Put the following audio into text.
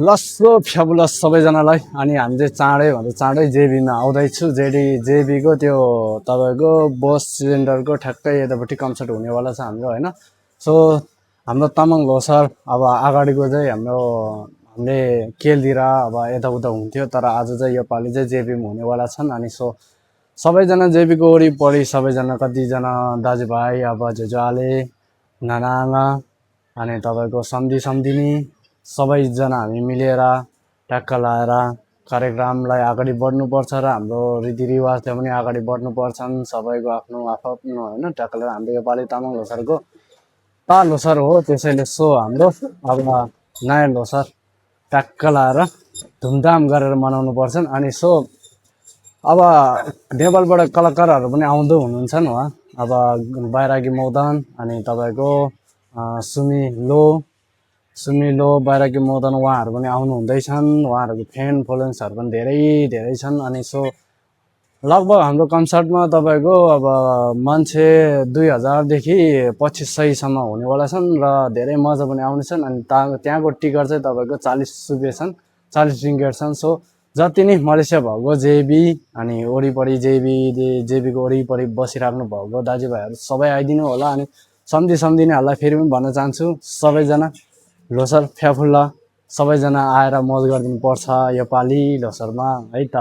लस्सो fabulous सबैजनालाई अनि हामी चाहिँ चाँडै भन्दा चाँडै जेबीमा आउँदैछु जेबीको त्यो तपाईँको बस सिलिन्डरको ठ्याक्कै यतापट्टि कन्सर्ट हुनेवाला छ हाम्रो होइन। सो हाम्रो तामाङ लोसार अब अगाडिको चाहिँ हामीले केलतिर अब यताउता हुन्थ्यो, तर आज चाहिँ योपालि चाहिँ जेबीमा हुनेवाला छन्। अनि सो सबैजना जेबीको वरिपरि सबैजना कतिजना दाजुभाइ अब जुजुआले नानाआमा अनि तपाईँको सम्धिनी सबैजना हामी मिलेर ट्याक्क लाएर कार्यक्रमलाई अगाडि बढ्नुपर्छ र हाम्रो रीतिरिवाजले पनि अगाडि बढ्नुपर्छन्। सबैको आफ्नो आफ्नो होइन ट्याक्क लाएर हाम्रो योपालि तामाङ लोसारको लोसार हो, त्यसैले सो हाम्रो अब नयाँ लोसार ट्याक्क लाएर धुमधाम गरेर मनाउनु पर्छन्। अनि सो अब नेपालबाट कलाकारहरू पनि आउँदो हुनुहुन्छन् उहाँ, अब बैरागी मदन अनि तपाईँको सुमिलो बैरागी मदन उहाँहरू पनि आउनु हुँदैछन्। उहाँहरूको फ्यान फलोइङ्सहरू पनि धेरै छन्। अनि सो लगभग हाम्रो कन्सर्टमा तपाईँको अब मान्छे 2000देखि 2500सम्म हुनेवाला छन् र धेरै मजा पनि आउनेछन्। अनि त्यहाँको टिकट चाहिँ तपाईँको 40 रुपियाँ छन्, 40 रिङ्गेट छन्। सो जति नै मलेसिया भएको जेबी अनि वरिपरि जेबीको वरिपरि बसिराख्नु भएको दाजुभाइहरू सबै आइदिनु होला। अनि सम्धिनीहरूलाई फेरि पनि भन्न चाहन्छु, सबैजना लोसार फ्याफुल्ला सबैजना आएर मौज गरिदिनु पर्छ योपालि लोसारमा है त।